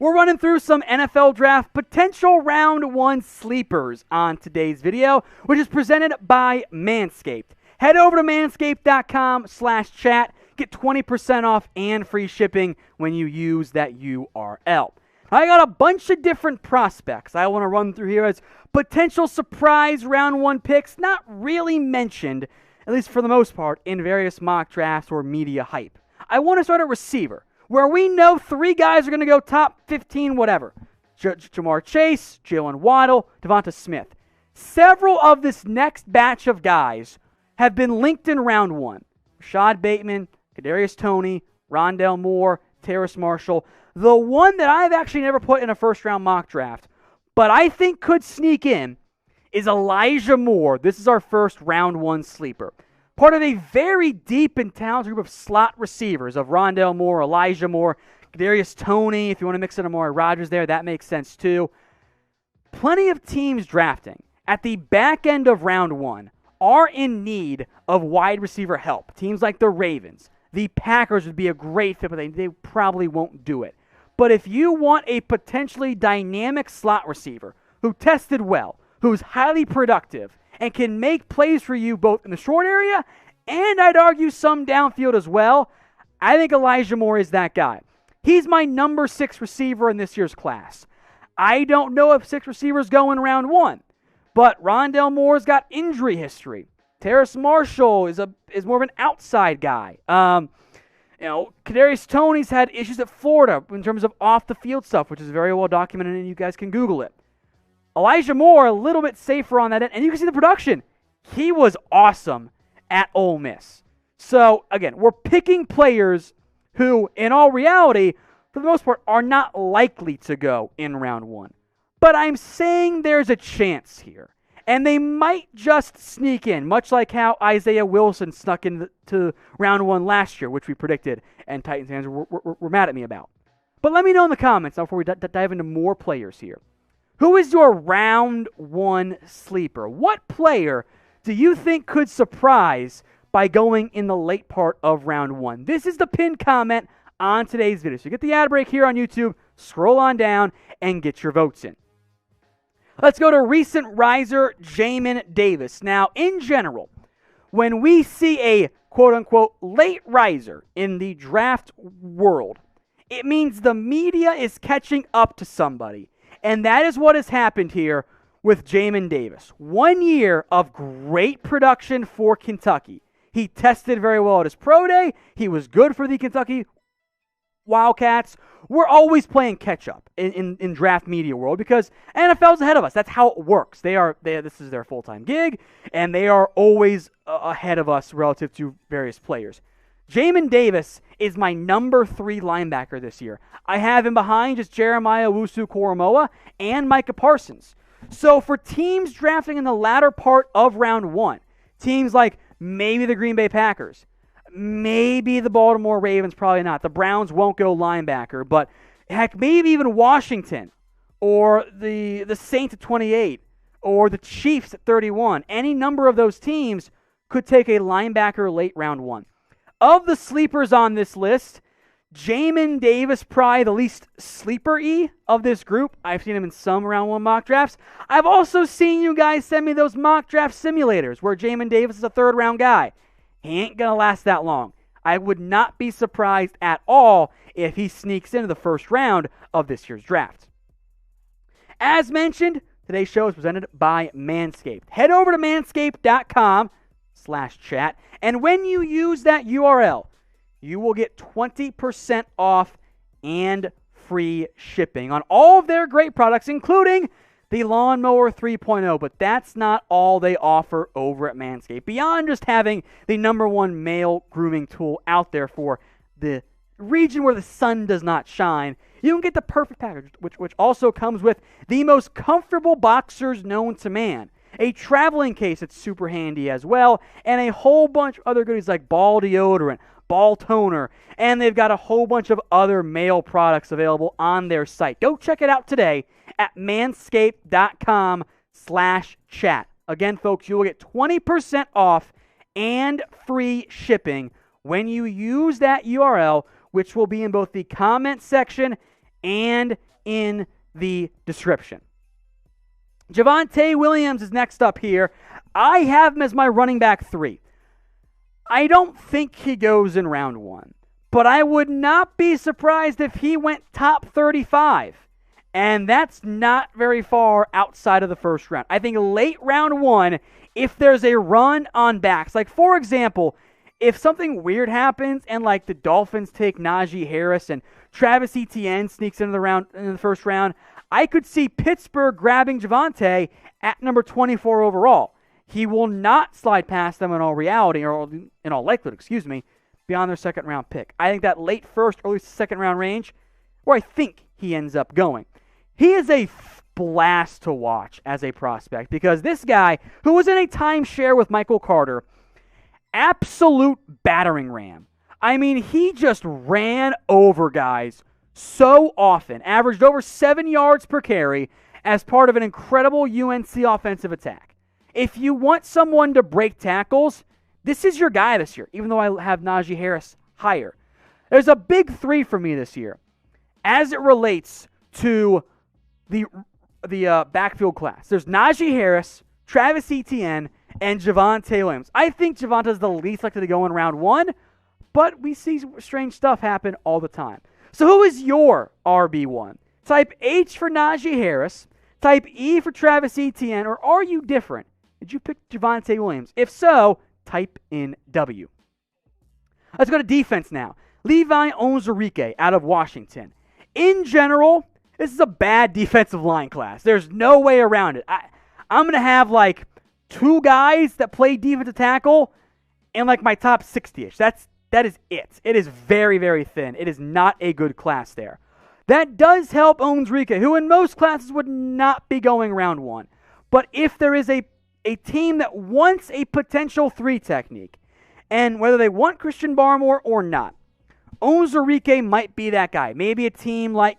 We're running through some NFL draft potential round one sleepers on today's video, which is presented by Manscaped. Head over to manscaped.com/chat. Get 20% off and free shipping when you use that URL. I got a bunch of different prospects I want to run through here as potential surprise round one picks, not really mentioned, at least for the most part, in various mock drafts or media hype. I want to start at receiver, where we know three guys are going to go top 15, whatever. Jamar Chase, Jalen Waddle, Devonta Smith. Several of this next batch of guys have been linked in round one. Rashad Bateman, Kadarius Toney, Rondale Moore, Terrace Marshall. The one that I've actually never put in a first-round mock draft, but I think could sneak in, is Elijah Moore. This is our first round one sleeper. Part of a very deep and talented group of slot receivers of Rondale Moore, Elijah Moore, Kadarius Toney. If you want to mix in Amari Rodgers there, that makes sense too. Plenty of teams drafting at the back end of round one are in need of wide receiver help. Teams like the Ravens, the Packers would be a great fit, but they probably won't do it. But if you want a potentially dynamic slot receiver who tested well, who's highly productive, and can make plays for you both in the short area and I'd argue some downfield as well, I think Elijah Moore is that guy. He's my number 6 receiver in this year's class. I don't know if 6 receivers go in round one, but Rondale Moore's got injury history. Terrace Marshall is more of an outside guy. Kadarius Toney's had issues at Florida in terms of off-the-field stuff, which is very well documented, and you guys can Google it. Elijah Moore, a little bit safer on that end, and you can see the production. He was awesome at Ole Miss. So, again, we're picking players who, in all reality, for the most part, are not likely to go in round one. But I'm saying there's a chance here. And they might just sneak in, much like how Isaiah Wilson snuck into round one last year, which we predicted, and Titans fans were mad at me about. But let me know in the comments before we dive into more players here. Who is your round one sleeper? What player do you think could surprise by going in the late part of round one? This is the pinned comment on today's video. So get the ad break here on YouTube, scroll on down, and get your votes in. Let's go to recent riser Jamin Davis. Now, in general, when we see a quote-unquote late riser in the draft world, it means the media is catching up to somebody. And that is what has happened here with Jamin Davis. 1 year of great production for Kentucky. He tested very well at his pro day. He was good for the Kentucky Wildcats. We're always playing catch-up in draft media world because NFL's ahead of us. That's how it works. This is their full-time gig, and they are always ahead of us relative to various players. Jamin Davis is my number 3 linebacker this year. I have him behind just Jeremiah Owusu-Koramoah and Micah Parsons. So for teams drafting in the latter part of round one, teams like maybe the Green Bay Packers, maybe the Baltimore Ravens, probably not. The Browns won't go linebacker, but heck, maybe even Washington or the Saints at 28 or the Chiefs at 31. Any number of those teams could take a linebacker late round one. Of the sleepers on this list, Jamin Davis, probably the least sleeper-y of this group. I've seen him in some round one mock drafts. I've also seen you guys send me those mock draft simulators where Jamin Davis is a third-round guy. He ain't going to last that long. I would not be surprised at all if he sneaks into the first round of this year's draft. As mentioned, today's show is presented by Manscaped. Head over to manscaped.com/chat, and when you use that URL, you will get 20% off and free shipping on all of their great products, including the Lawnmower 3.0. But that's not all they offer over at Manscaped. Beyond just having the #1 male grooming tool out there for the region where the sun does not shine, you can get the perfect package, which also comes with the most comfortable boxers known to man, a traveling case that's super handy as well, and a whole bunch of other goodies like ball deodorant, ball toner, and they've got a whole bunch of other male products available on their site. Go check it out today at manscaped.com/chat. Again, folks, you will get 20% off and free shipping when you use that URL, which will be in both the comment section and in the description. Javonte Williams is next up here. I have him as my running back 3. I don't think he goes in round 1, but I would not be surprised if he went top 35. And that's not very far outside of the first round. I think late round 1, if there's a run on backs, like for example, if something weird happens and like the Dolphins take Najee Harris and Travis Etienne sneaks into the first round, I could see Pittsburgh grabbing Javonte at number 24 overall. He will not slide past them in all reality, or in all likelihood, beyond their second round pick. I think that late first, early second round range, where I think he ends up going. He is a blast to watch as a prospect because this guy, who was in a timeshare with Michael Carter, absolute battering ram. I mean, he just ran over guys so often, averaged over 7 yards per carry as part of an incredible UNC offensive attack. If you want someone to break tackles, this is your guy this year, even though I have Najee Harris higher. There's a big 3 for me this year as it relates to the backfield class. There's Najee Harris, Travis Etienne, and Javonte Williams. I think Javonte's the least likely to go in round 1, but we see strange stuff happen all the time. So who is your RB1? Type H for Najee Harris, type E for Travis Etienne, or are you different? Did you pick Javonte Williams? If so, type in W. Let's go to defense now. Levi Onwuzurike out of Washington. In general, this is a bad defensive line class. There's no way around it. I'm going to have like 2 guys that play defensive tackle in like my top 60-ish. That is it. It is very, very thin. It is not a good class there. That does help Onwuzurike, who in most classes would not be going round 1. But if there is a team that wants a potential 3 technique, and whether they want Christian Barmore or not, Onwuzurike might be that guy. Maybe a team like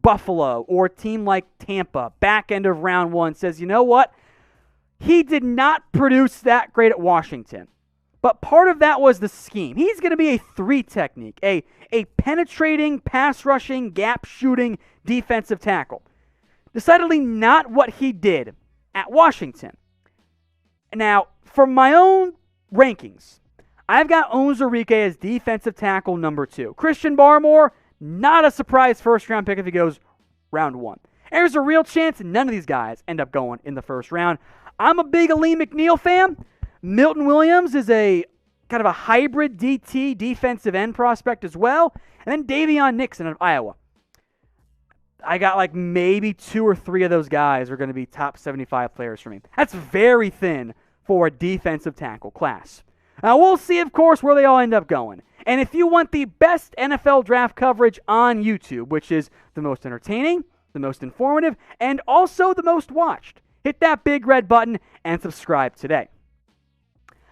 Buffalo or a team like Tampa, back end of round 1, says, you know what? He did not produce that great at Washington. But part of that was the scheme. He's going to be a 3 technique, a penetrating, pass-rushing, gap-shooting defensive tackle. Decidedly not what he did at Washington. Now, for my own rankings, I've got Onwuzurike as defensive tackle number 2. Christian Barmore, not a surprise first-round pick if he goes round 1. And there's a real chance none of these guys end up going in the first round. I'm a big Aleem McNeil fan. Milton Williams is a kind of a hybrid DT defensive end prospect as well. And then Davion Nixon of Iowa. I got like maybe 2 or 3 of those guys are going to be top 75 players for me. That's very thin for a defensive tackle class. Now, we'll see, of course, where they all end up going. And if you want the best NFL draft coverage on YouTube, which is the most entertaining, the most informative, and also the most watched, hit that big red button and subscribe today.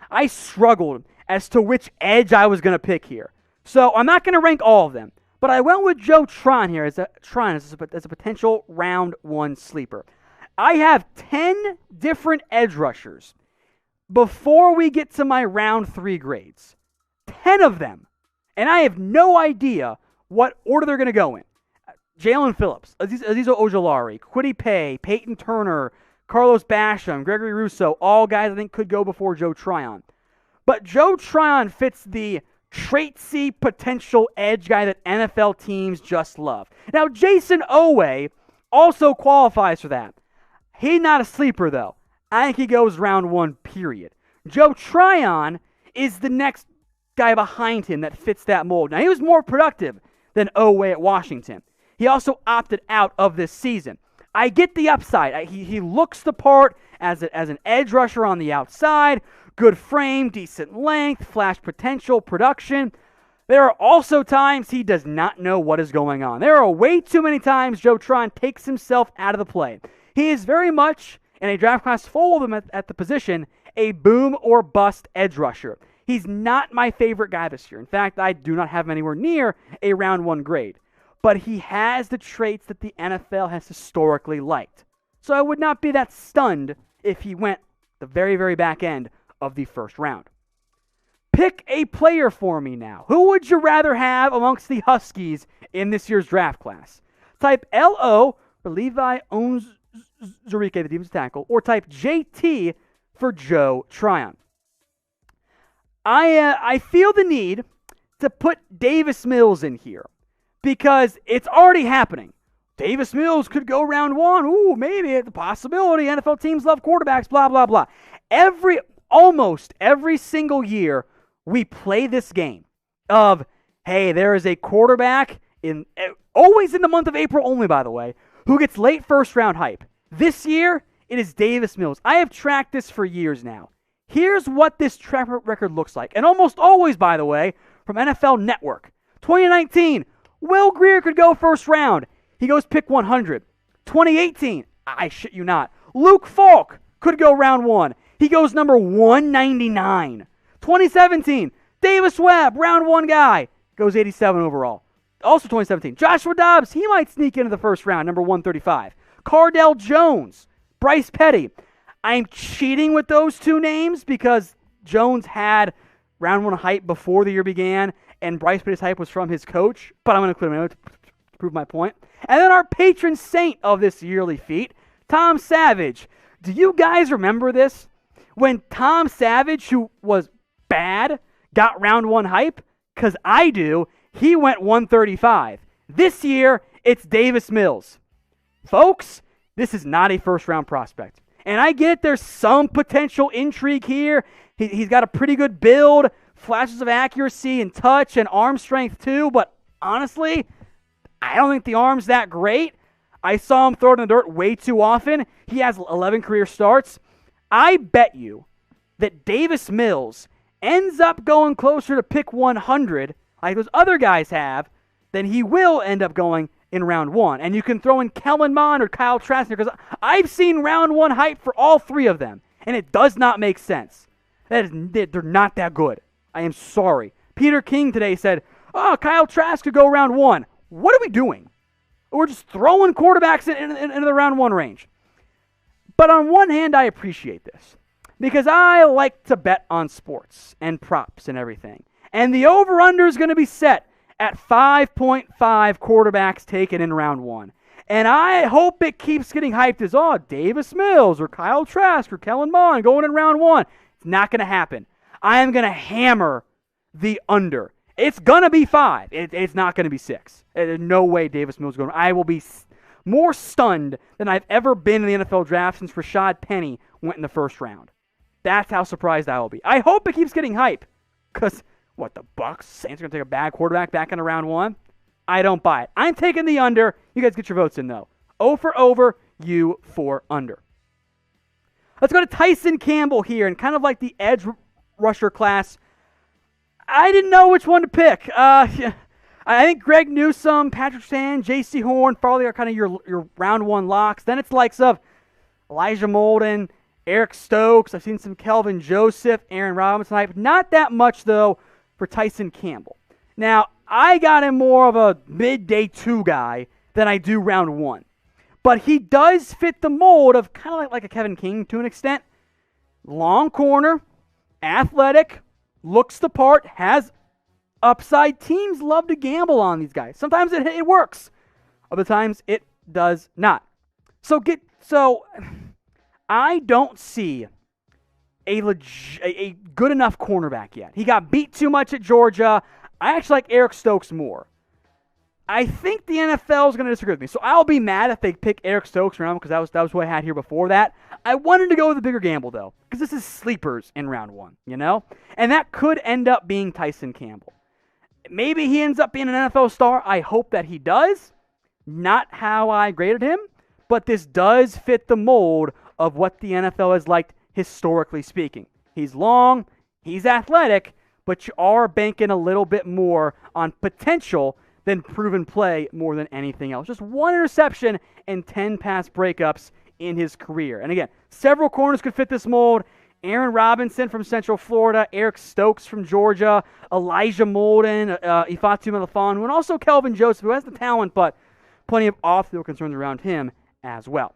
I struggled as to which edge I was going to pick here. So I'm not going to rank all of them, but I went with Joe Tryon here as a potential round 1 sleeper. I have 10 different edge rushers before we get to my round 3 grades. 10 of them. And I have no idea what order they're going to go in. Jalen Phillips, Azizo Ojolari, Kwity Paye, Peyton Turner, Carlos Basham, Gregory Rousseau, all guys I think could go before Joe Tryon. But Joe Tryon fits the traitsy potential edge guy that NFL teams just love. Now, Jason Owe also qualifies for that. He's not a sleeper, though. I think he goes round 1, period. Joe Tryon is the next guy behind him that fits that mold. Now, he was more productive than Owe at Washington. He also opted out of this season. I get the upside. He looks the part as an edge rusher on the outside. Good frame, decent length, flash potential, production. There are also times he does not know what is going on. There are way too many times Joe Tryon takes himself out of the play. He is very much, in a draft class full of them at the position, a boom or bust edge rusher. He's not my favorite guy this year. In fact, I do not have him anywhere near a round 1 grade. But he has the traits that the NFL has historically liked. So I would not be that stunned if he went the very, very back end of the first round. Pick a player for me now. Who would you rather have amongst the Huskies in this year's draft class? Type LO for Levi Onwuzurike, the defensive tackle, or type JT for Joe Tryon. I feel the need to put Davis Mills in here because it's already happening. Davis Mills could go round one. Ooh, maybe the possibility. NFL teams love quarterbacks, blah, blah, blah. Almost every single year, we play this game of, hey, there is a quarterback, always in the month of April only, by the way, who gets late first-round hype. This year, it is Davis Mills. I have tracked this for years now. Here's what this track record looks like. And almost always, by the way, from NFL Network. 2019, Will Grier could go first round. He goes pick 100. 2018, I shit you not, Luke Falk could go round one. He goes number 199. 2017, Davis Webb, round one guy, goes 87 overall. Also 2017, Joshua Dobbs, he might sneak into the first round, number 135. Cardell Jones, Bryce Petty. I'm cheating with those two names because Jones had round one hype before the year began, and Bryce Petty's hype was from his coach, but I'm going to include him to prove my point. And then our patron saint of this yearly feat, Tom Savage. Do you guys remember this? When Tom Savage, who was bad, got round one hype? Because I do. He went 135. This year, it's Davis Mills. Folks, this is not a first-round prospect. And I get there's some potential intrigue here. He's got a pretty good build, flashes of accuracy and touch and arm strength too, but honestly, I don't think the arm's that great. I saw him throw it in the dirt way too often. He has 11 career starts. I bet you that Davis Mills ends up going closer to pick 100, like those other guys have, than he will end up going in round one. And you can throw in Kellen Mond or Kyle Trask because I've seen round one hype for all three of them, and it does not make sense. They're not that good. I am sorry. Peter King today said, oh, Kyle Trask could go round one. What are we doing? We're just throwing quarterbacks into the round one range. But on one hand, I appreciate this because I like to bet on sports and props and everything. And the over-under is going to be set at 5.5 quarterbacks taken in round one. And I hope it keeps getting hyped as, oh, Davis Mills or Kyle Trask or Kellen Mond going in round one. It's not going to happen. I am going to hammer the under. It's going to be 5. It's not going to be 6. There's no way Davis Mills is going. I will be more stunned than I've ever been in the NFL draft since Rashad Penny went in the first round. That's how surprised I will be. I hope it keeps getting hype. Because, what, the Bucs? Saints are going to take a bad quarterback back into round one? I don't buy it. I'm taking the under. You guys get your votes in, though. O for over, U for under. Let's go to Tyson Campbell here, and kind of like the edge rusher class. I didn't know which one to pick. I think Greg Newsome, Patrick Sand, J.C. Horn, Farley are kind of your round one locks. Then it's likes of Elijah Molden, Eric Stokes. I've seen some Kelvin Joseph, Aaron Robinson hype. Not that much, though, for Tyson Campbell. Now, I got him more of a mid-day 2 guy than I do round 1. But he does fit the mold of kind of like a Kevin King to an extent. Long corner, athletic, looks the part, has upside. Teams love to gamble on these guys. Sometimes it works. Other times it does not. So I don't see a good enough cornerback yet. He got beat too much at Georgia. I actually like Eric Stokes more. I think the NFL is going to disagree with me. So I'll be mad if they pick Eric Stokes around because that was what I had here before that. I wanted to go with a bigger gamble, though, because this is sleepers in round 1, you know? And that could end up being Tyson Campbell. Maybe he ends up being an NFL star. I hope that he does. Not how I graded him, but this does fit the mold of what the NFL has liked historically speaking. He's long, he's athletic, but you are banking a little bit more on potential than proven play more than anything else. Just 1 interception and 10 pass breakups in his career. And again, several corners could fit this mold. Aaron Robinson from Central Florida, Eric Stokes from Georgia, Elijah Molden, Ifeatu Melifonwu, and also Kelvin Joseph, who has the talent, but plenty of off-field concerns around him as well.